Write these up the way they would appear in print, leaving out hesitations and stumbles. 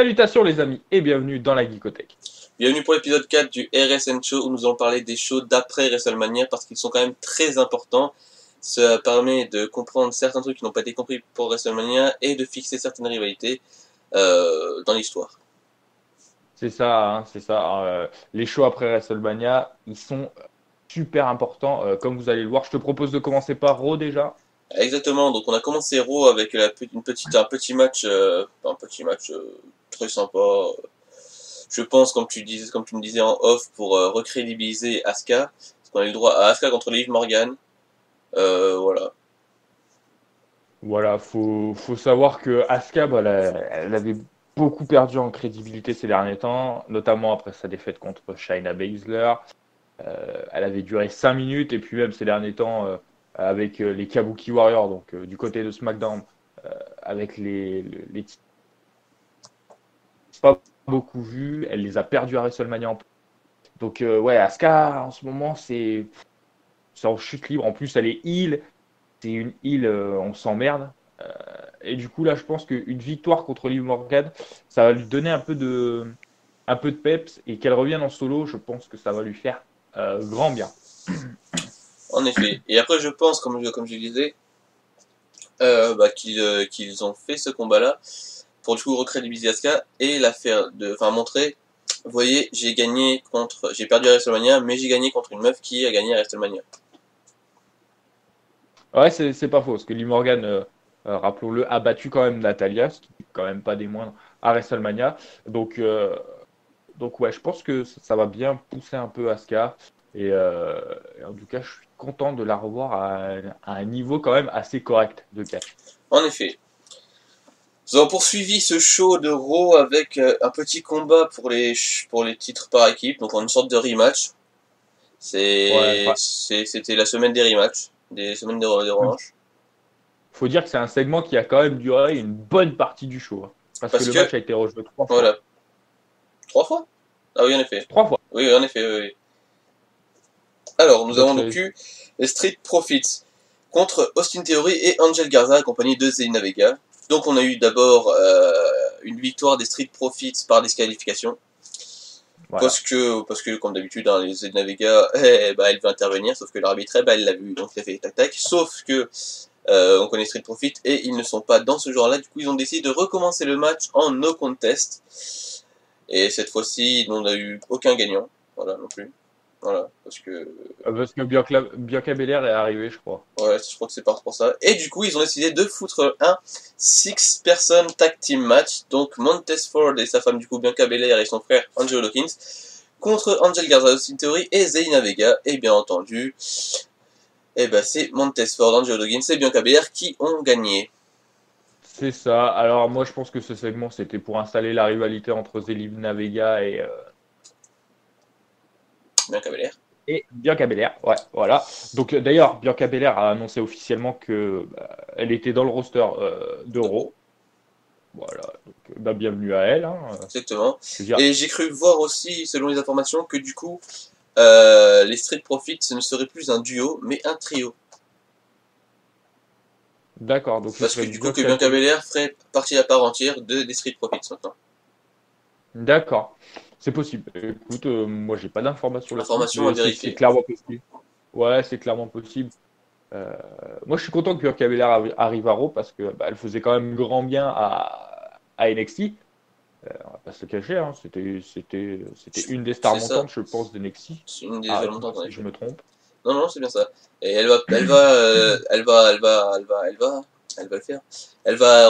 Salutations les amis et bienvenue dans la Geekothèque. Bienvenue pour l'épisode 4 du RSN Show où nous allons parler des shows d'après WrestleMania parce qu'ils sont quand même très importants. Ça permet de comprendre certains trucs qui n'ont pas été compris pour WrestleMania et de fixer certaines rivalités dans l'histoire. C'est ça, hein, c'est ça. Les shows après WrestleMania, ils sont super importants. Comme vous allez le voir, je te propose de commencer par Raw déjà. Exactement, donc on a commencé Raw avec un petit match, très sympa. Je pense, comme tu me disais en off, pour recrédibiliser Asuka, parce qu'on a eu le droit à Asuka contre Liv Morgan. Voilà. Voilà, faut savoir que Asuka, bah, elle avait beaucoup perdu en crédibilité ces derniers temps, notamment après sa défaite contre Shayna Baszler. Elle avait duré 5 minutes et puis même ces derniers temps avec les Kabuki Warriors, donc du côté de SmackDown, avec les titres pas beaucoup vus, elle les a perdus à WrestleMania en plus. Donc ouais, Asuka en ce moment c'est en chute libre. En plus elle est heel, c'est une heel, on s'emmerde. Et du coup là je pense qu'une victoire contre Liv Morgan, ça va lui donner un peu de peps et qu'elle revienne en solo, je pense que ça va lui faire grand bien. En effet. Et après, je pense, comme je disais, qu'ils ont fait ce combat-là pour du coup recrédibiliser Asuka et montrer, vous voyez, j'ai perdu à WrestleMania, mais j'ai gagné contre une meuf qui a gagné à WrestleMania. Ouais, c'est pas faux, parce que Liv Morgan, rappelons-le, a battu quand même Natalia, ce qui n'est quand même pas des moindres, à WrestleMania. Donc, euh, donc ouais, je pense que ça va bien pousser un peu Asuka. Et en tout cas, je suis content de la revoir à un niveau quand même assez correct de catch. En effet. Nous avons poursuivi ce show de Raw avec un petit combat pour les titres par équipe, donc en une sorte de rematch. Ouais, C'était la semaine des rematchs, des semaines de revanche. faut dire que c'est un segment qui a quand même duré une bonne partie du show, hein, parce que Parce le que, match a été rejoué 3 fois. voilà, 3 fois. Ah oui, en effet. 3 fois. Oui, en effet, oui, oui. Alors, nous Donc avons donc eu les Street Profits contre Austin Theory et Angel Garza accompagnés de Zelina Vega. Donc on a eu d'abord une victoire des Street Profits par disqualification. voilà. Parce que comme d'habitude, hein, les Zelina Vega, elle veut intervenir, sauf que l'arbitre, elle l'a vu, donc il a fait tac-tac. Sauf que on connaît Street Profits et ils ne sont pas dans ce genre-là. Du coup, ils ont décidé de recommencer le match en no contest. Et cette fois-ci, on n'a eu aucun gagnant. Voilà, non plus. Voilà, Parce que Bianca Belair est arrivée, je crois. ouais, je crois que c'est pour ça. Et du coup, ils ont décidé de foutre un six-person tag team match. Donc, Montez Ford et sa femme, du coup, Bianca Belair et son frère Angelo Dawkins, contre Angel Garza, Austin Theory et Zelina Vega. Et bien entendu, c'est Montez Ford, Angelo Dawkins et Bianca Belair qui ont gagné. C'est ça. Alors moi, je pense que ce segment, c'était pour installer la rivalité entre Zelina Vega Bianca Belair. et Bianca Belair. Ouais, voilà. Donc d'ailleurs, Bianca Belair a annoncé officiellement que elle était dans le roster D'euros. d'Euro. Voilà. Donc bienvenue à elle, hein. Exactement. Je veux dire, Et j'ai cru voir aussi, selon les informations, que du coup, les Street Profits ce ne serait plus un duo, mais un trio. d'accord. Donc ce Parce que serait du coup, que Bianca Bianca. Belair ferait partie à part entière des Street Profits maintenant. D'accord. C'est possible. Écoute, moi, j'ai pas d'informations là-dessus, Information à mais c'est vérifier. clairement possible. Ouais, c'est clairement possible. Euh, Moi, je suis content que Bianca Belair arrive à Raw parce que elle faisait quand même grand bien à NXT. On va pas se le cacher, hein, c'était une des stars C'est ça. montantes, je pense, de NXT. C'est une des Arrête-moi remontantes en si je effet. me trompe. Non, non, c'est bien ça. Et elle va le faire. Elle va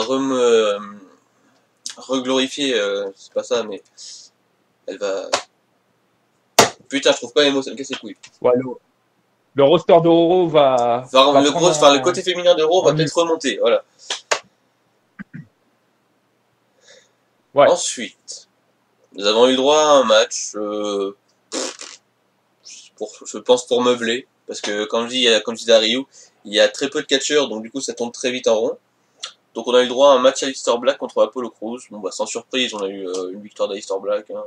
reglorifier, c'est pas ça, mais elle va. Putain, je trouve pas les mots, ça me casse les couilles. Ouais, le roster de Raw va prendre Le côté féminin de Raw va en nu. peut-être remonter, voilà. Ouais, Ensuite, nous avons eu le droit à un match, je pense pour meubler, parce que comme je disais à Ryu, il y a très peu de catcheurs, donc du coup ça tombe très vite en rond. Donc on a eu le droit à un match Aleister Black contre Apollo Crews. Bon bah sans surprise, on a eu une victoire d'Aleister Black. Hein.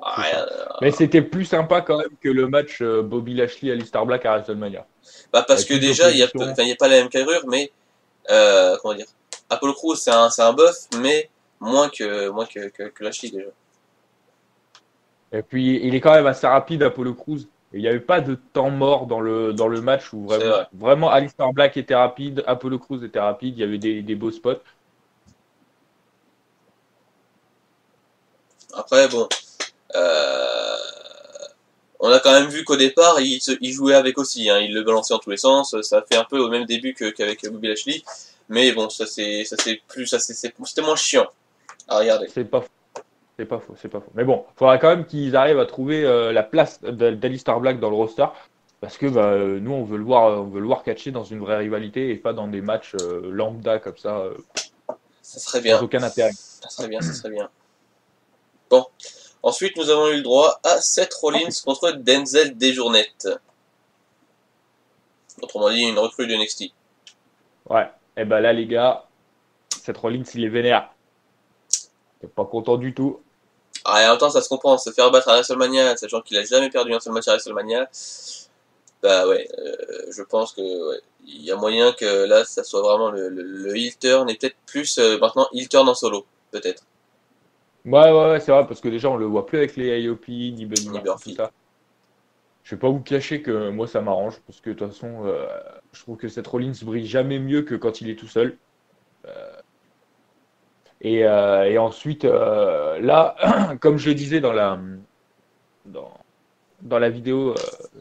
Ah, c'est rien, ça. Mais c'était plus sympa quand même que le match Bobby Lashley à Lister Black à WrestleMania. bah Il y parce avait que plus déjà, d'opposition. il y a pas la même carrure, mais comment dire, Apollo Crews c'est un buff, mais moins que Lashley déjà. Et puis, il est quand même assez rapide, Apollo Crews. Et il n'y avait pas de temps mort dans le match où C'est vrai. vraiment Alistair Black était rapide, Apollo Crews était rapide, il y avait des beaux spots. Après, bon, euh, on a quand même vu qu'au départ, il jouait avec aussi, hein, il le balançait en tous les sens, ça fait un peu au même début qu'avec Bobby Lashley, mais bon, c'était moins chiant à regarder. C'est pas faux, c'est pas faux, c'est pas faux. Mais bon, il faudra quand même qu'ils arrivent à trouver la place d'Alistair Black dans le roster. Parce que bah, nous, on veut le voir catcher dans une vraie rivalité et pas dans des matchs lambda comme ça, Ça serait sans bien, aucun intérêt. ça serait bien. Bon, ensuite nous avons eu le droit à Seth Rollins contre Denzel Dejournette. Autrement dit, une recrue de NXT. Ouais, et ben là, les gars, cette Rollins, il est vénère. Il est pas content du tout. Ah, et en même temps, ça se comprend, se faire battre à WrestleMania, sachant qu'il a jamais perdu un seul match à WrestleMania, bah ouais, je pense que ouais, il y a moyen que là, ça soit vraiment le heel turn et peut-être plus maintenant heel turn en solo, peut-être, Ouais, c'est vrai, parce que déjà, on le voit plus avec les IOP, ni Buddy ni Murphy, tout Murphy. ça. Je vais pas vous cacher que moi, ça m'arrange, parce que de toute façon, je trouve que cette Rollins brille jamais mieux que quand il est tout seul. Et ensuite, là, comme je le disais dans, dans la vidéo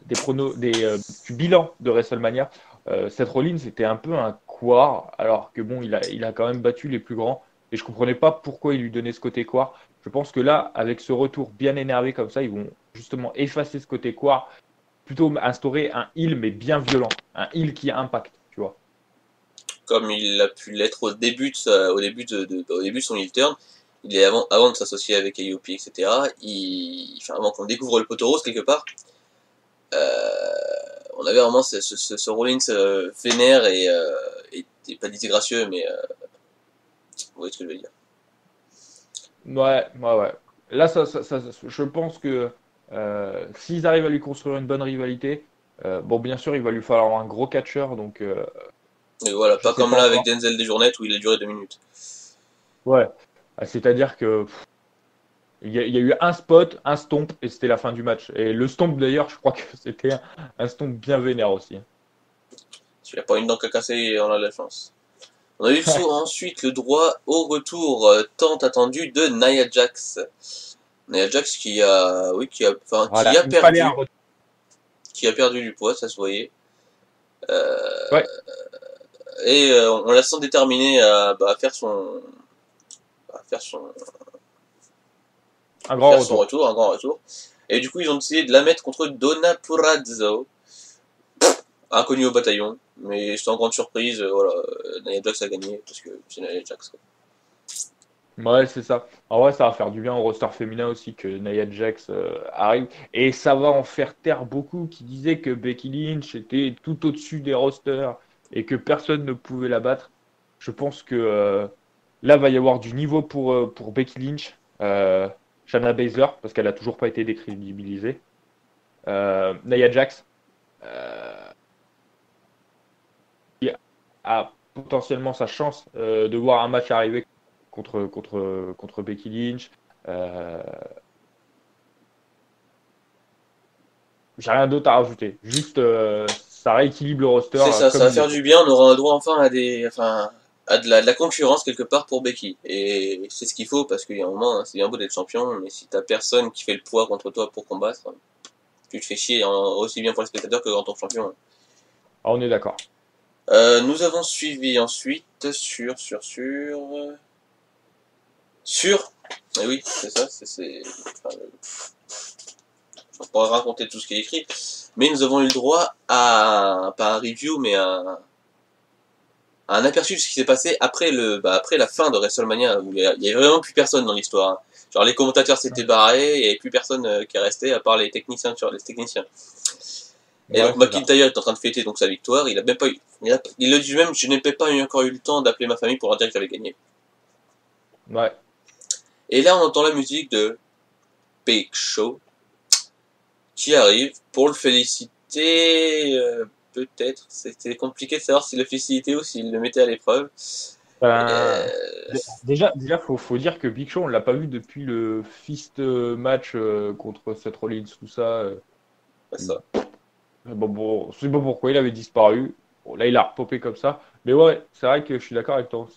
du bilan de WrestleMania, Seth Rollins était un peu un couard, alors que bon, il a quand même battu les plus grands. Et je comprenais pas pourquoi il lui donnait ce côté couard. Je pense que là, avec ce retour bien énervé comme ça, ils vont justement effacer ce côté couard, plutôt instaurer un heel mais bien violent, un heel qui impacte, tu vois. Comme il a pu l'être au début de son heel turn, il est avant de s'associer avec AOP, etc. Enfin, avant qu'on découvre le poteau rose quelque part, on avait vraiment ce Rollins vénère et pas disgracieux, mais vous voyez ce que je veux dire. Ouais. Là, je pense que s'ils arrivent à lui construire une bonne rivalité, bon, bien sûr, il va lui falloir un gros catcheur, donc Et voilà, je pas sais comme pas là avec encore. Denzel Dejournette où il a duré 2 minutes. Ouais. C'est-à-dire que il y a eu un spot, un stomp, et c'était la fin du match. Et le stomp, d'ailleurs, je crois que c'était un stomp bien vénère aussi. S'il n'y a pas une dent qu'à casser, on a de la chance. On a eu ensuite le droit au retour tant attendu de Nia Jax. Nia Jax enfin, Voilà, il me fallait un retour. qui a perdu du poids, ça se voyait. Ouais, Et on la sent déterminée à un grand faire son retour. retour, un grand retour. Et du coup, ils ont décidé de la mettre contre Donna Purazzo, inconnue au bataillon. Mais sans grande surprise, voilà, Nia Jax a gagné parce que c'est Nia Jax, quoi. Ouais, c'est ça. En vrai, ça va faire du bien au roster féminin aussi que Nia Jax arrive. Et ça va en faire taire beaucoup qui disaient que Becky Lynch était tout au-dessus des rosters et que personne ne pouvait la battre. Je pense que là, va y avoir du niveau pour Becky Lynch, Shayna Baszler, parce qu'elle a toujours pas été décrédibilisée. Nia Jax, euh, qui a potentiellement sa chance de voir un match arriver contre Becky Lynch. Euh, j'ai rien d'autre à rajouter. Juste, ça rééquilibre le roster C'est ça, ça comme va il le faire faut. du bien, on aura un droit enfin à de la concurrence quelque part pour Becky. Et c'est ce qu'il faut parce qu'il y a un moment, hein, c'est bien beau d'être champion, mais si t'as personne qui fait le poids contre toi pour combattre, tu te fais chier aussi bien pour les spectateurs que quand ton champion. Ah, on est d'accord. Nous avons suivi ensuite sur, et oui, c'est ça, enfin, on pourrait raconter tout ce qui est écrit, mais nous avons eu le droit à, pas un review, mais un aperçu de ce qui s'est passé après la fin de WrestleMania, où il y avait vraiment plus personne dans l'histoire, hein. Genre les commentateurs s'étaient barrés, et il n'y avait plus personne qui est resté à part les techniciens, les techniciens. Et Ouais, donc c'est ça. McIntyre est en train de fêter donc sa victoire, il a même pas eu, il le dit même, je n'ai pas encore eu le temps d'appeler ma famille pour leur dire que j'avais gagné. Ouais. Et là on entend la musique de Big Show qui arrive pour le féliciter, peut-être, c'était compliqué de savoir s'il le félicitait ou s'il le mettait à l'épreuve. Ben, Euh, déjà faut dire que Big Show, on l'a pas vu depuis le Fist match contre Seth Rollins, tout ça. c'est ça. Bon, je sais pas pourquoi il avait disparu. Bon, là, il a repopé comme ça. Mais ouais, c'est vrai que je suis d'accord avec toi.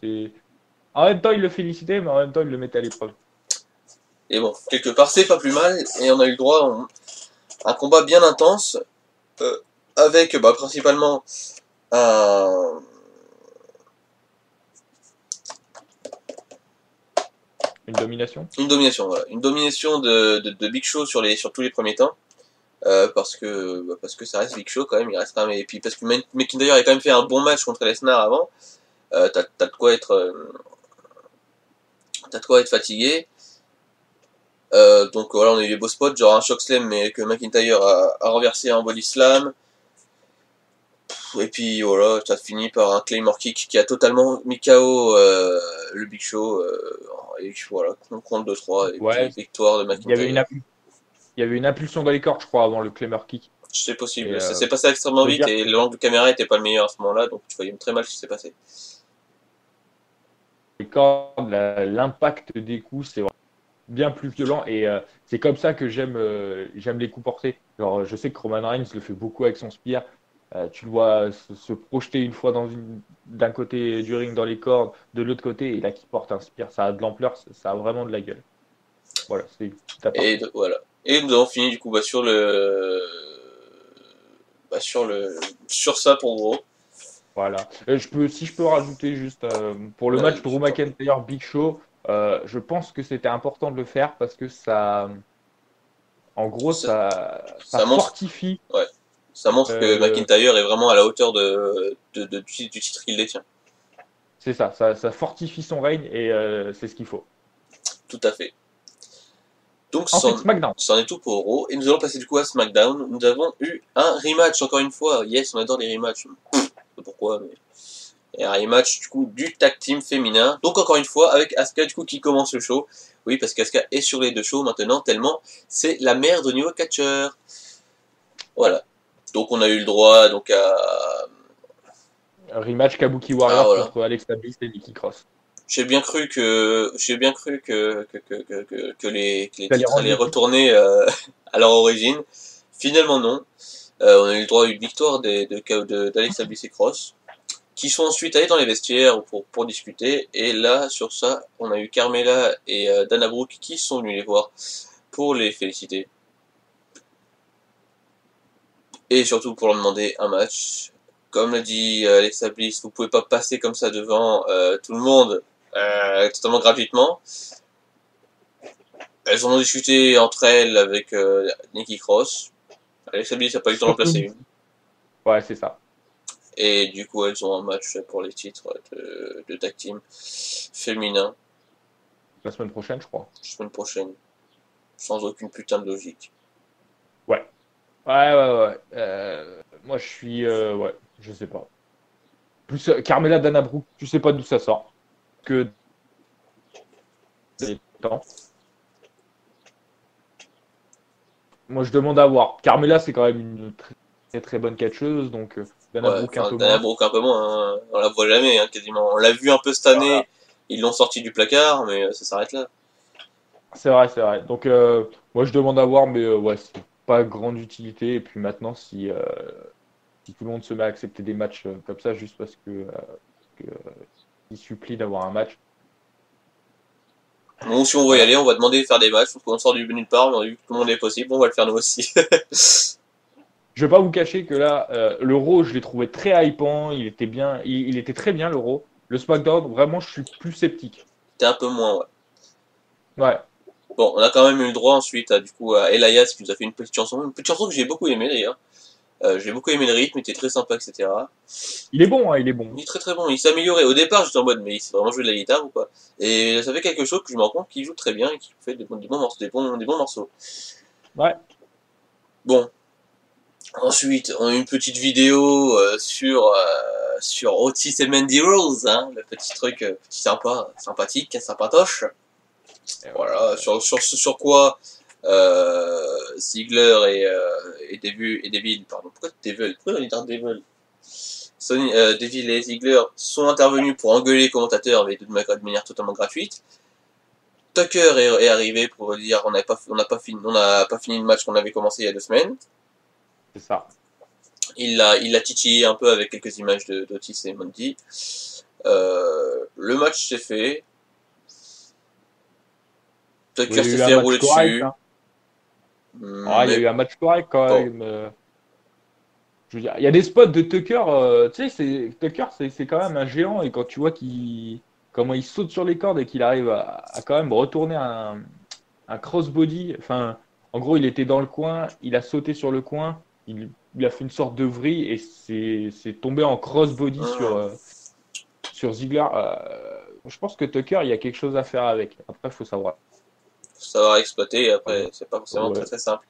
En même temps, il le félicitait, mais en même temps, il le mettait à l'épreuve. Et bon, quelque part, c'est pas plus mal. Et on a eu le droit à un combat bien intense, euh, avec bah, principalement un, Une domination. une domination, voilà. Une domination de Big Show sur tous les premiers temps. Parce que ça reste Big Show quand même, il reste quand même. Et puis parce que McIntyre a quand même fait un bon match contre Lesnar avant, t'as de quoi être fatigué. Donc voilà, on a eu des beaux spots, genre un choc slam mais que McIntyre a renversé en body slam. Et puis voilà, ça finit par un Claymore Kick qui a totalement mis KO le Big Show. Et voilà, on compte 2-3 et puis Ouais, victoire de il y avait McIntyre. il y avait une impulsion dans les cordes, je crois, avant le Claymore Kick. C'est Et possible, ça s'est passé extrêmement faut vite dire et que l'angle de caméra était pas le meilleur à ce moment-là, donc tu voyais très mal ce qui s'est passé. les cordes, l'impact des coups, c'est bien plus violent. Et c'est comme ça que j'aime les coups portés. Genre, je sais que Roman Reigns le fait beaucoup avec son spear. Tu le vois se projeter une fois d'un côté du ring dans les cordes, de l'autre côté, et là qui porte un spear, ça a de l'ampleur, ça a vraiment de la gueule. Voilà, c'est petit Et aparté. voilà. Et nous avons fini du coup sur ça pour gros. Voilà. Si je peux rajouter juste pour le match Je Drew t'en prie. McIntyre Big Show, je pense que c'était important de le faire parce que en gros, Ça, ça ça montre, fortifie ouais, ça montre que le, McIntyre est vraiment à la hauteur du titre qu'il détient. c'est ça fortifie son règne et c'est ce qu'il faut. Tout à fait. Donc Ensuite, SmackDown. c'en est tout pour Raw. Et nous allons passer du coup à SmackDown. Nous avons eu un rematch encore une fois. Yes, on adore les rematchs. Je sais pas pourquoi, mais et un rematch du coup du tag team féminin. Donc encore une fois avec Asuka du coup qui commence le show. Oui, parce qu'Asuka est sur les deux shows maintenant tellement c'est la merde au niveau catcheur. Ouais. Voilà. Donc on a eu le droit donc à Rematch Kabuki ah Warrior voilà. contre Alexa Bliss et Nikki Cross. J'ai bien cru que les Ça les titres rendre allaient légitimes. retourner à leur origine. Finalement non. On a eu le droit à une victoire d'Alexa Bliss et Cross, qui sont ensuite allés dans les vestiaires pour discuter. Et là, sur ça, on a eu Carmella et Dana Brooke qui sont venus les voir pour les féliciter. Et surtout pour leur demander un match. Comme l'a dit Alexa Bliss, vous pouvez pas passer comme ça devant tout le monde totalement gratuitement. Elles en ont discuté entre elles avec Nikki Cross. Alexa Bliss n'a pas eu le temps d'en Surtout placer une. Nikki. Ouais, c'est ça. Et du coup, elles ont un match pour les titres de tag team féminin La semaine prochaine, je crois. la semaine prochaine. Sans aucune putain de logique. Ouais. Ouais. Moi, ouais, je sais pas. Plus Carmella Danabrook, tu sais pas d'où ça sort. Que des temps. Moi, je demande à voir. Carmella, c'est quand même une très bonne catcheuse, donc Ouais, Danabrook un enfin, peu Dana moins. Brooke un peu moins, hein. On la voit jamais, hein, quasiment. On l'a vu un peu cette Voilà. année, ils l'ont sorti du placard, mais ça s'arrête là. C'est vrai. Donc, moi, je demande à voir, mais ouais, c'est pas grande utilité. Et puis maintenant, si tout le monde se met à accepter des matchs comme ça, juste parce il supplie d'avoir un match. Bon, si on veut y Voilà. aller, on va demander de faire des matchs, parce qu'on sort du nulle part, mais on a vu que tout le monde est possible, on va le faire nous aussi. Je vais pas vous cacher que là, l'Euro, je l'ai trouvé très hypant. Il était bien, il était très bien l'Euro. Le SmackDown, vraiment, je suis plus sceptique. C'était un peu moins, ouais. Ouais. Bon, on a quand même eu le droit ensuite à, du coup, à Elias qui nous a fait une petite chanson que j'ai beaucoup aimé d'ailleurs. J'ai beaucoup aimé le rythme, il était très sympa, etc. Il est bon, hein, il est bon. Il est très très bon, il s'est amélioré. Au départ, j'étais en mode, mais il sait vraiment jouer de la guitare ou quoi? Et ça fait quelque chose que je me rends compte qu'il joue très bien et qu'il fait des bons morceaux, des bons morceaux. Ouais. Bon, ensuite, on a eu une petite vidéo sur Otis et Mandy Rose, hein, le petit truc petit sympa, sympathique, sympatoche. Voilà, sur quoi Ziggler et Devil, pardon, pourquoi Devil? Pourquoi on dit Devil? Deville et Ziggler sont intervenus pour engueuler les commentateurs, mais de manière totalement gratuite. Tucker est arrivé pour dire on n'a pas fini le match qu'on avait commencé il y a 2 semaines. C'est ça. Il l'a titillé un peu avec quelques images d'Otis et Monty. Le match s'est fait. Tucker s'est fait rouler dessus. Hein. Il y a eu un match correct quand même. Je veux dire, il y a des spots de Tucker. Tu sais, Tucker, c'est quand même un géant. Et quand tu vois comment il saute sur les cordes et qu'il arrive à quand même retourner un crossbody. Enfin, en gros, il était dans le coin, il a sauté sur le coin, il a fait une sorte de vrille et c'est tombé en crossbody sur Ziggler. Je pense que Tucker, il y a quelque chose à faire avec. Après, il faut savoir. Savoir exploiter, après, c'est pas forcément très très simple.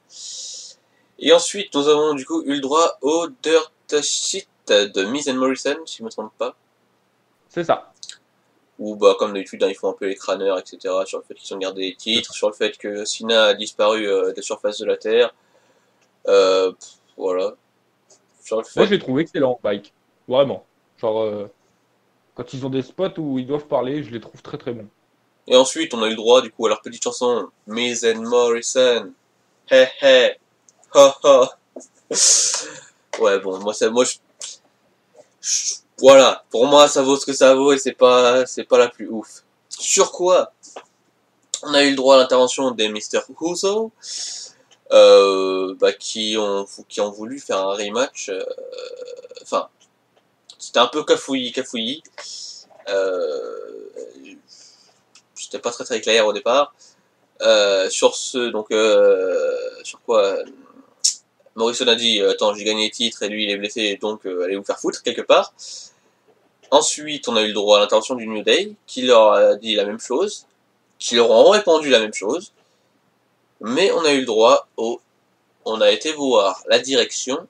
Et ensuite, nous avons du coup eu le droit au Dirt Sheet de Miz and Morrison, si je me trompe pas. C'est ça. Où, comme d'habitude, ils font un peu les crâneurs, etc., sur le fait qu'ils ont gardé les titres, sur le fait que Cena a disparu de la surface de la Terre. Voilà. Sur le fait... Moi, j'ai trouvé excellent, Mike. Vraiment. Genre, quand ils ont des spots où ils doivent parler, je les trouve très très bons. Et ensuite, on a eu le droit, du coup, à leur petite chanson, Miz and Morrison. Hey hey. Ha ha. Ouais, bon, voilà, pour moi ça vaut ce que ça vaut et c'est pas la plus ouf. Sur quoi on a eu le droit à l'intervention des Mr. Uso, qui ont voulu faire un rematch. Enfin, c'était un peu cafouillis. C'était pas très très clair au départ. Sur quoi Morrison a dit attends, j'ai gagné les titres et lui il est blessé, donc allez vous faire foutre quelque part. Ensuite, on a eu le droit à l'intervention du New Day, qui leur a dit la même chose, qui leur ont répondu la même chose, mais on a eu le droit on a été voir la direction,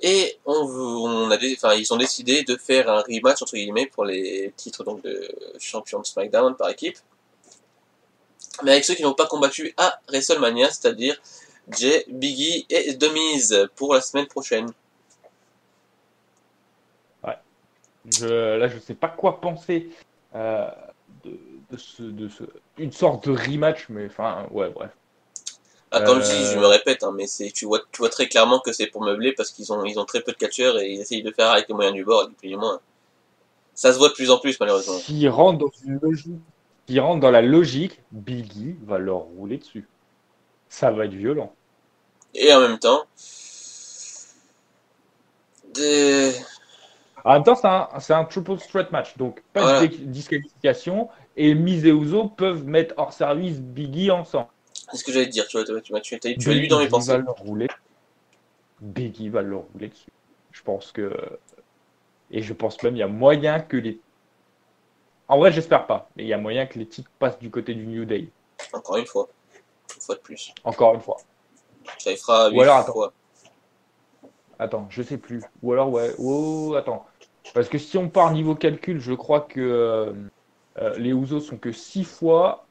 et ils ont décidé de faire un rematch, entre guillemets, pour les titres donc de champion de SmackDown par équipe, mais avec ceux qui n'ont pas combattu à WrestleMania, c'est-à-dire Jay, Biggie et The Miz pour la semaine prochaine. Ouais. Là, je sais pas quoi penser de une sorte de rematch, mais enfin, ouais, bref. Comme je dis, je me répète, mais tu vois très clairement que c'est pour meubler parce qu'ils ont très peu de catcheurs et ils essayent de faire avec les moyens du bord, et plus ou moins. Ça se voit de plus en plus, malheureusement. S'ils rentrent dans une logique, s'ils rentrent dans la logique, Biggie va leur rouler dessus. Ça va être violent. Et en même temps, En même temps, c'est un triple threat match, donc pas voilà. de disqualification. Et Miz et Uso peuvent mettre hors service Biggie ensemble. C'est ce que j'allais te dire, tu as lu dans mes Biggie va pensées. leur rouler. Biggie va leur rouler dessus. Je pense que. Et je pense même il y a moyen que les. En vrai, j'espère pas, mais il y a moyen que les titres passent du côté du New Day. Encore une fois de plus. Encore une fois. Ça y fera 8 Ou alors, fois. Attends, je sais plus. Ou alors, ouais. Oh, attends. Parce que si on part niveau calcul, je crois que les Usos sont que 6 fois.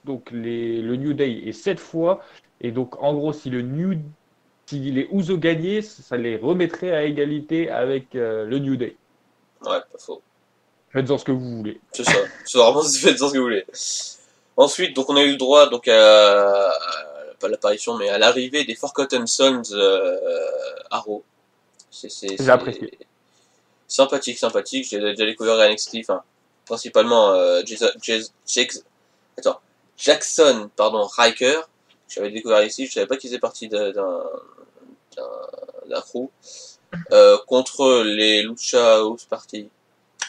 Donc le New Day est 7 fois. Et donc, en gros, si les Usos gagnaient, ça les remettrait à égalité avec le New Day. Ouais, pas faux. Faites-en ce que vous voulez. C'est ça. C'est vraiment faites ce que vous voulez. Ensuite, donc on a eu le droit à pas l'apparition, mais à l'arrivée des Forgotten Sons à Raw. J'ai apprécié. Sympathique. J'ai déjà découvert à NXT, principalement Jackson, Riker. J'avais découvert ici, je savais pas qu'ils faisaient partie d'un crew. Contre les Lucha House Party.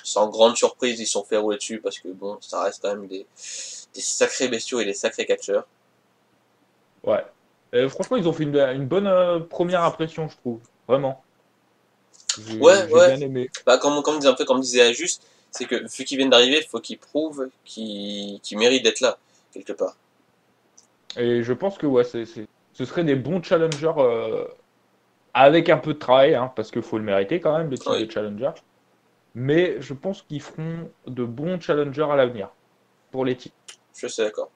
Sans grande surprise, ils se sont fait rouler dessus parce que bon, ça reste quand même des sacrés bestiaux et des sacrés catcheurs. Ouais. Franchement, ils ont fait une bonne première impression, je trouve. Vraiment. J'ai bien aimé. Comme disait Ajus, c'est que vu qu'ils viennent d'arriver, il faut qu'ils prouvent qu'ils méritent d'être là, quelque part. Et je pense que ouais, ce serait des bons challengers avec un peu de travail, hein, parce qu'il faut le mériter quand même, le titre Oui, de challenger. Mais je pense qu'ils feront de bons challengers à l'avenir pour les titres. je suis d'accord.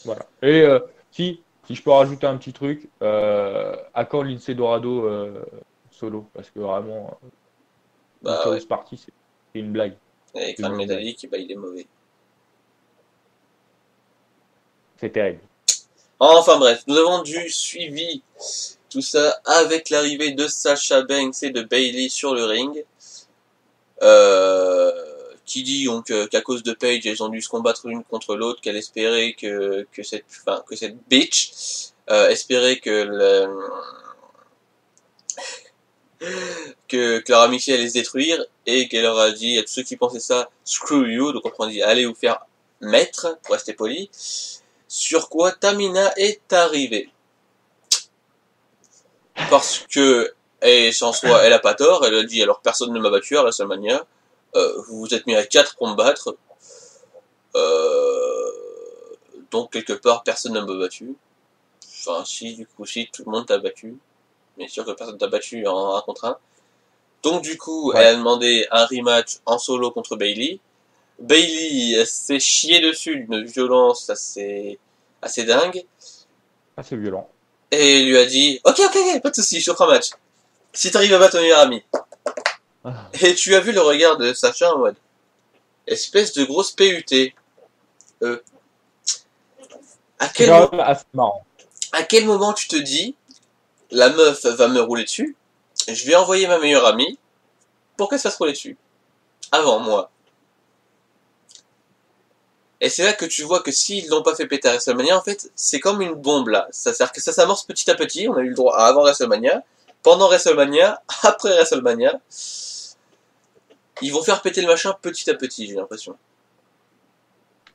Voilà. Et si, Si je peux rajouter un petit truc, à quand Lindsay Dorado solo? Parce que vraiment, le Bah ouais. Chaos Party, c'est une blague. Et C'est crâne une blague. métallique, bah il est mauvais. C'est terrible. Enfin bref, nous avons du suivi. Tout ça avec l'arrivée de Sasha Banks et de Bayley sur le ring. Euh, qui dit donc qu'à cause de Paige, elles ont dû se combattre l'une contre l'autre, qu'elle espérait que cette bitch espérait que Clara Mixi allait se détruire et qu'elle leur a dit à tous ceux qui pensaient ça, screw you, donc on dit allez vous faire mettre, pour rester poli. Sur quoi Tamina est arrivée. Parce que, et en soi, elle a pas tort, elle a dit alors personne ne m'a battu à WrestleMania, vous vous êtes mis à 4 pour me battre, euh, donc quelque part personne ne m'a battu. Enfin si, du coup si, tout le monde t'a battu, mais sûr que personne t'a battu en 1 contre 1. Donc du coup, elle Ouais. a demandé un rematch en solo contre Bayley. Bayley s'est chié dessus d'une violence assez dingue, Ah, c'est violent. et lui a dit ok, pas de soucis, je te ferai un match. Si t'arrives à battre ton meilleur ami. Ah. Et tu as vu le regard de Sacha en mode espèce de grosse PUT. Euh, à, C'est quel quand même assez marrant. à quel moment tu te dis la meuf va me rouler dessus, je vais envoyer ma meilleure amie pour qu'elle se fasse rouler dessus. Avant moi. Et c'est là que tu vois que s'ils l'ont pas fait péter à WrestleMania, en fait, c'est comme une bombe là. C'est-à-dire que ça s'amorce petit à petit, on a eu le droit à avant WrestleMania, pendant WrestleMania, après WrestleMania. Ils vont faire péter le machin petit à petit, j'ai l'impression.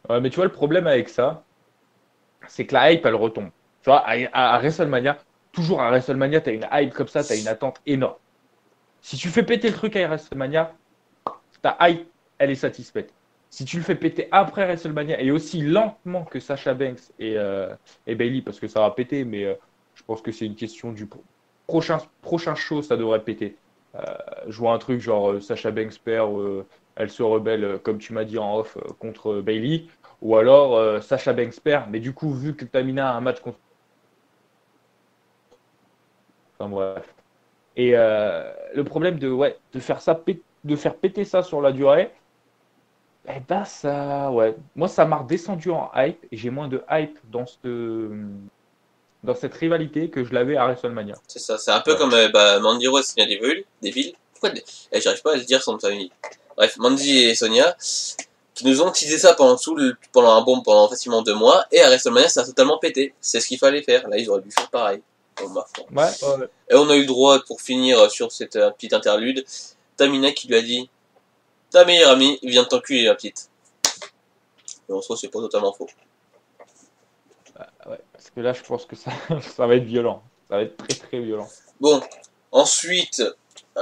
Ouais, mais tu vois, le problème avec ça, c'est que la hype, elle retombe. Tu vois, à WrestleMania, toujours à WrestleMania, tu as une hype comme ça, tu as une attente énorme. Si tu fais péter le truc à WrestleMania, ta hype, elle est satisfaite. Si tu le fais péter après WrestleMania et aussi lentement que Sasha Banks et Bailey, parce que ça va péter, mais je pense que c'est une question du prochain show, ça devrait péter. Je vois un truc genre Sasha Banks perd, elle se rebelle, comme tu m'as dit en off, contre Bailey, ou alors Sasha Banks perd, mais du coup, vu que Tamina a un match contre. Enfin bref. Et le problème ouais, de faire péter ça sur la durée, eh ben ça, ouais. Moi, ça m'a redescendu en hype et j'ai moins de hype dans cette rivalité que je l'avais à WrestleMania. C'est ça, c'est un peu Ouais. comme Mandy Rose et Sonia Deville. Pourquoi j'arrive pas à se dire son famille. Bref, Mandy et Sonia, qui nous ont teasé ça pendant facilement 2 mois, et à WrestleMania ça a totalement pété. C'est ce qu'il fallait faire. Là ils auraient dû faire pareil. Bon, bah, bon. Ouais, ouais. Et on a eu le droit, pour finir sur cette petite interlude, Tamina qui lui a dit ta meilleure amie vient de t'enculer la petite. Et on se trouve c'est pas totalement faux. Ouais. Parce que là, je pense que ça, ça va être violent. Ça va être très très violent. Bon, ensuite, on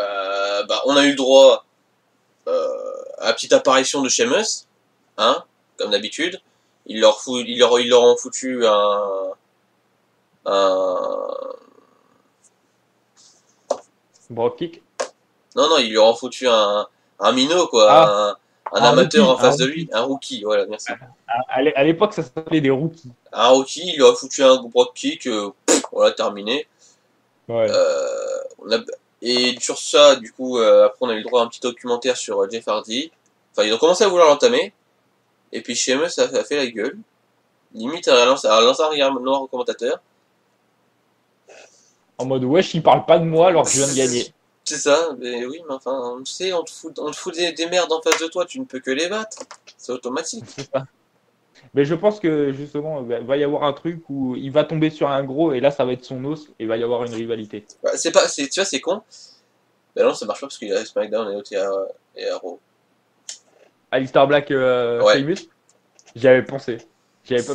a eu le droit à la petite apparition de Sheamus, hein, comme d'habitude. Ils leur ont foutu un... Brock kick. Non, ils lui ont foutu un minot, quoi, Ah, un un amateur rookie, en un face de lui, rookie. un rookie, voilà, merci. À l'époque, ça s'appelait des rookies. Un rookie, il lui a foutu un Brock kick, voilà, terminé. Ouais. On a, et sur ça, du coup, après on a eu le droit à un petit documentaire sur Jeff Hardy. Enfin, ils ont commencé à vouloir l'entamer, et puis Sheamus a fait la gueule. Limite à lancer un regard noir au commentateur. En mode, wesh, il parle pas de moi alors que je viens de gagner. C'est ça, mais oui, mais enfin, tu sais, on te fout des merdes en face de toi, tu ne peux que les battre. C'est automatique. C'est ça. Mais je pense que justement, il va y avoir un truc où il va tomber sur un gros et là, ça va être son os et il va y avoir une rivalité. Bah, tu vois, c'est con. Mais non, ça marche pas parce qu'il y a SmackDown et l'autre et à Raw. Alistair Black, Ouais, Sheamus, j'y avais pensé.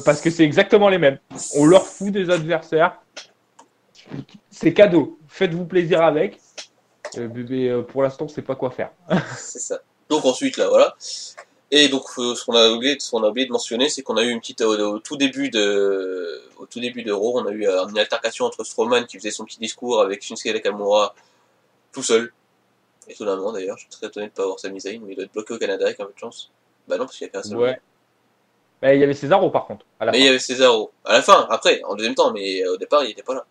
Parce que c'est exactement les mêmes. On leur fout des adversaires. C'est cadeau. Faites-vous plaisir avec. Mais pour l'instant, on sait pas quoi faire. c'est ça. Donc ensuite, là, voilà. Et donc, ce qu'on a oublié de mentionner, c'est qu'on a eu une petite, au tout début de Raw, on a eu une altercation entre Strowman qui faisait son petit discours avec Shinsuke Nakamura tout seul. Étonnamment d'ailleurs, je suis très étonné de ne pas avoir Sami Zayn, mais il doit être bloqué au Canada avec un peu de chance. Bah non, parce qu'il y a qu'un seul. Ouais. Bah, il y avait Cesaro par contre, à la Mais il y fin. avait Cesaro. À la fin, après, en deuxième temps, mais au départ, il était pas là.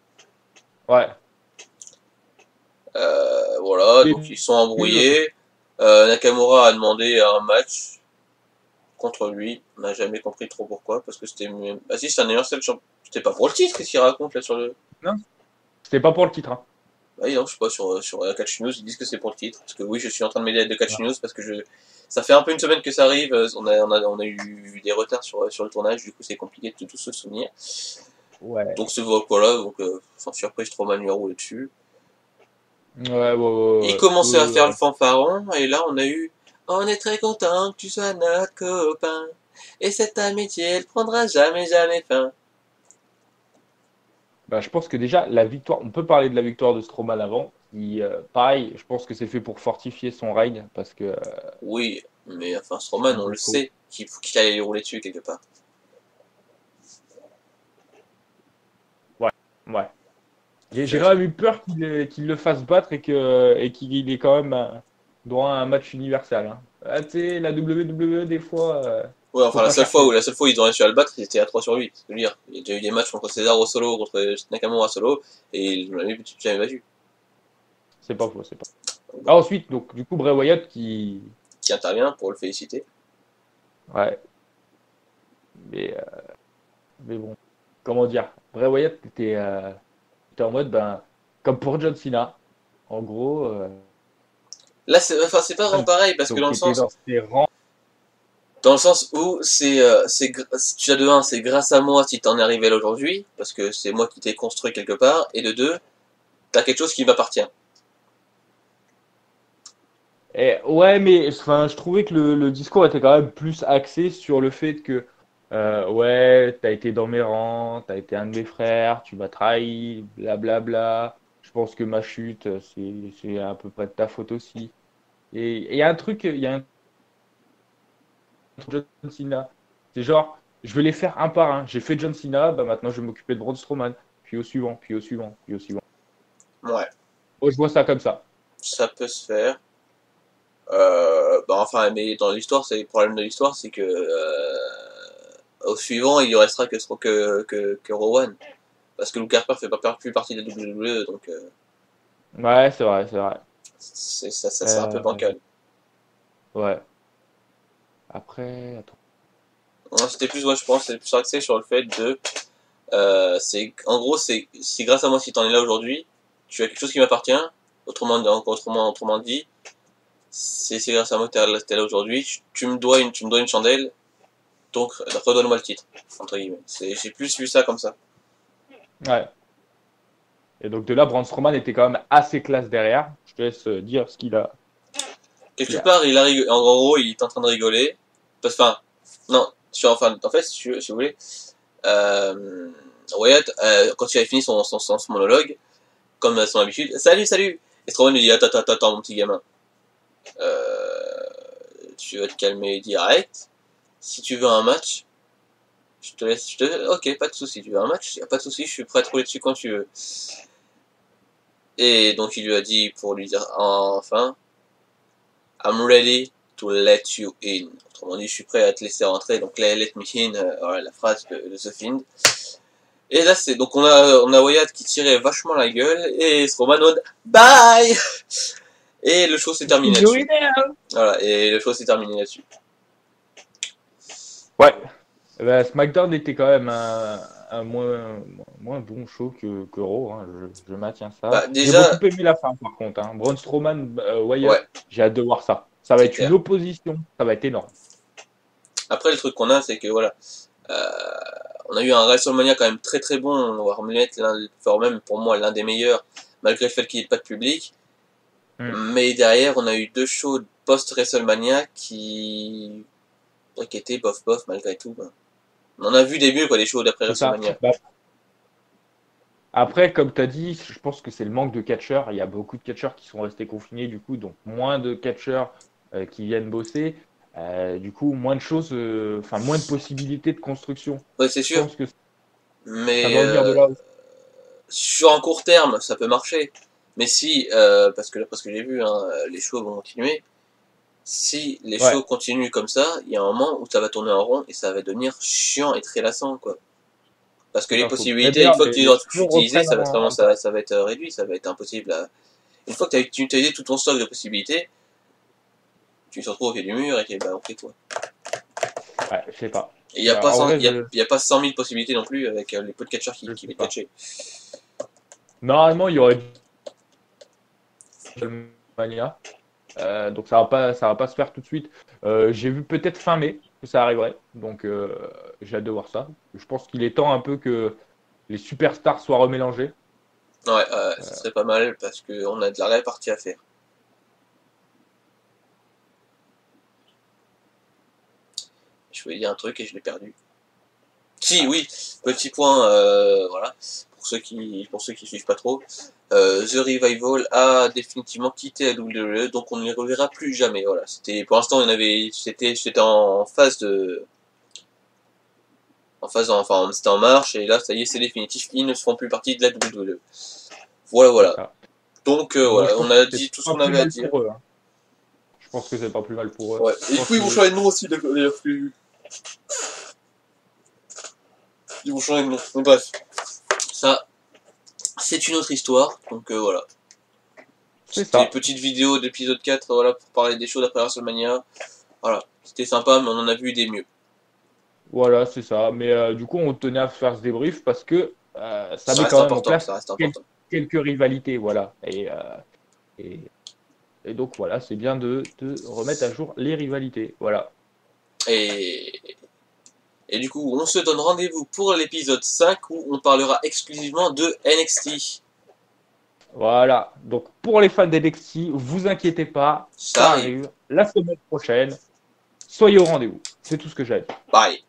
Ouais. Voilà, donc ils Début, sont embrouillés. Nakamura a demandé un match contre lui. On n'a jamais compris trop pourquoi, parce que c'était... Ah si, c'est un Universal Champion. C'était pas pour le titre, qu'est-ce qu'il raconte là sur le... non, c'était pas pour le titre. Hein. Ah oui, non, je sais pas, sur Catch News, ils disent que c'est pour le titre. Parce que oui, je suis en train de m'aider de Catch News, parce que ça fait un peu une semaine que ça arrive, on a eu des retards sur le tournage, du coup c'est compliqué de tout se souvenir. Ouais. Donc c'est voilà, donc sans surprise, Strowman lui a roulé dessus. Ouais, ouais, ouais, Il ouais, commençait à ouais, faire le ouais. fanfaron, et là on a eu On est très content que tu sois notre copain, et cette amitié elle prendra jamais jamais fin. Bah, je pense que déjà, la victoire, on peut parler de la victoire de Strowman avant. Pareil, je pense que c'est fait pour fortifier son règne parce que Oui, mais enfin Strowman on le donc, sait, qu'il allait lui rouler dessus quelque part. ouais, ouais. J'ai Je- quand même eu peur qu'il le fasse battre et qu'il ait quand même droit à un match universel. Hein. Ah, tu sais, la WWE, des fois, Ouais, faut enfin pas chercher. la seule fois où ils ont réussi à le battre, ils étaient à 3 sur 8. C'est à dire, il y a déjà eu des matchs contre Cesaro solo, contre Nakamura solo, et ils l'ont jamais battu. C'est pas faux, c'est pas. Donc, Ah, bon, ensuite, donc, du coup, Bray Wyatt qui intervient pour le féliciter. ouais, mais, euh, mais bon, comment dire, Bray Wyatt était en mode, ben, comme pour John Cena, en gros, Là, c'est pas vraiment pareil, parce que donc, qui était dans ses rangs. dans le sens où déjà de un, c'est grâce à moi si t'en es arrivé là aujourd'hui, parce que c'est moi qui t'ai construit quelque part, et de deux, t'as quelque chose qui m'appartient. Ouais, mais enfin, je trouvais que le discours était quand même plus axé sur le fait que, ouais, t'as été dans mes rangs, t'as été un de mes frères, tu m'as trahi, blablabla. Je pense que ma chute, c'est à peu près de ta faute aussi. Et il y a un truc, il y a un truc John Cena. C'est genre, je vais les faire un par un. J'ai fait John Cena, bah maintenant je vais m'occuper de Braun Strowman. Puis au suivant, puis au suivant, puis au suivant. Ouais, Moi, je vois ça comme ça. ça peut se faire. Bah enfin, mais dans l'histoire, c'est le problème de l'histoire, c'est que au suivant, il ne restera que Rowan. Parce que Luke Harper fait pas plus partie de la WWE, donc Ouais, c'est vrai, c'est vrai. c'est un peu Euh, bancal. ouais. Après, attends. Non, c'était plus, ouais, je pense, c'est plus axé sur le fait de, en gros, c'est grâce à moi si t'en es là aujourd'hui, tu as quelque chose qui m'appartient. Autrement dit, c'est grâce à moi que t'es là aujourd'hui. Tu me dois une chandelle, donc redonne-moi le titre entre guillemets. J'ai plus vu ça comme ça. Ouais. Et donc de là, Braun Strowman était quand même assez classe derrière. Je te laisse dire ce Quelque qu'il a. part, en gros, il est en train de rigoler. Enfin, non, en fait, si vous voulez, euh, Wyatt, quand il avait fini son monologue, comme à son habitude, salut, salut! Et Strowman lui dit, attends, attends, attends, mon petit gamin, euh, tu vas te calmer direct. Si tu veux un match, ok, pas de souci, tu veux un match, y a pas de souci, je suis prêt à te rouler dessus quand tu veux. Et donc il lui a dit, pour lui dire enfin, I'm ready to let you in. Autrement dit, je suis prêt à te laisser rentrer. Donc let me in, voilà la phrase de The Fiend. Et là, donc on a Wyatt qui tirait vachement la gueule et Strowman mode bye. Et le show s'est terminé là-dessus. Voilà, et le show s'est terminé là-dessus. Ouais. Eh ben, SmackDown était quand même un moins bon show que Raw. Hein. Je maintiens ça. Bah J'ai beaucoup déjà, aimé la fin, par contre. Hein. Braun Strowman, Wyatt, ouais, j'ai hâte de voir ça. Ça va c'est être une clair. opposition. Ça va être énorme. Après, le truc qu'on a, c'est que voilà, euh, on a eu un WrestleMania quand même très très bon. On va remettre voire même pour moi l'un des meilleurs, malgré le fait qu'il n'y ait pas de public. Hmm. Mais derrière, on a eu deux shows post-WrestleMania qui étaient bof bof malgré tout. Ben. On en a vu des mieux, quoi, des shows d'après C'est ça. WrestleMania. Bah, après, comme tu as dit, je pense que c'est le manque de catcheurs. Il y a beaucoup de catcheurs qui sont restés confinés, du coup, donc moins de catcheurs qui viennent bosser. Du coup, moins de choses, enfin, moins de possibilités de construction. Ouais, c'est Je sûr. pense que ça Mais doit venir de là aussi. sur un court terme, ça peut marcher. Mais si, parce que d'après ce que j'ai vu, hein, les shows vont continuer. Si les Ouais, shows continuent comme ça, il y a un moment où ça va tourner en rond et ça va devenir chiant et très lassant, quoi. Parce que c'est les pas faux. Mais possibilités, une d'ailleurs, fois que tu les auras tout shows utilisé, reprennent ça va être vraiment, un peu. ça va être réduit, ça va être impossible à... Une fois que tu as utilisé tout ton stock de possibilités, tu te retrouves au pied du mur et bah, on fait quoi. Ouais, je sais pas. Et il n'y a pas En 100, vrai, y a pas 100 000 possibilités non plus avec les peu de catcheurs je qui sais viennent pas. catcher. Normalement, il y aurait Mania. Donc ça va pas se faire tout de suite. J'ai vu peut-être fin mai que ça arriverait. Donc j'ai hâte de voir ça. Je pense qu'il est temps un peu que les superstars soient remélangés. Ouais, ça serait pas mal parce qu'on a de la répartie à faire. Je voulais dire un truc et je l'ai perdu. Si, Ah, oui, petit point, voilà, pour ceux qui suivent pas trop. The Revival a définitivement quitté la WWE, donc on ne les reverra plus jamais. Voilà, c'était pour l'instant, c'était enfin, c'était en marche et là, ça y est, c'est définitif. Ils ne seront plus partie de la WWE. Voilà, c'est voilà. ça. Donc Bon, je voilà, on pense que a c'est dit tout ce pas qu'on plus avait à mal dire. pour eux, hein. Je pense que c'est pas plus mal pour eux. Ouais. Je Et du pense coup, ils vont qu'ils changer de nom aussi, d'ailleurs. Ils vont changer de nom. Mais bref, ça, c'est une autre histoire. Donc voilà. c'est C'était une ça. petite vidéo d'épisode 4, voilà, pour parler des shows d'après WrestleMania. Voilà, c'était sympa, mais on en a vu des mieux. Voilà, c'est ça. Mais du coup, on tenait à faire ce débrief parce que ça Ça met reste quand même en important, place ça reste important. quelques rivalités. Voilà. Et, et donc, voilà, c'est bien de remettre à jour les rivalités. Voilà. Et, et du coup, on se donne rendez-vous pour l'épisode 5 où on parlera exclusivement de NXT. Voilà. Donc, pour les fans d'NXT, vous inquiétez pas, Ça ça arrive. arrive la semaine prochaine. Soyez au rendez-vous. C'est tout ce que j'ai à dire. Bye.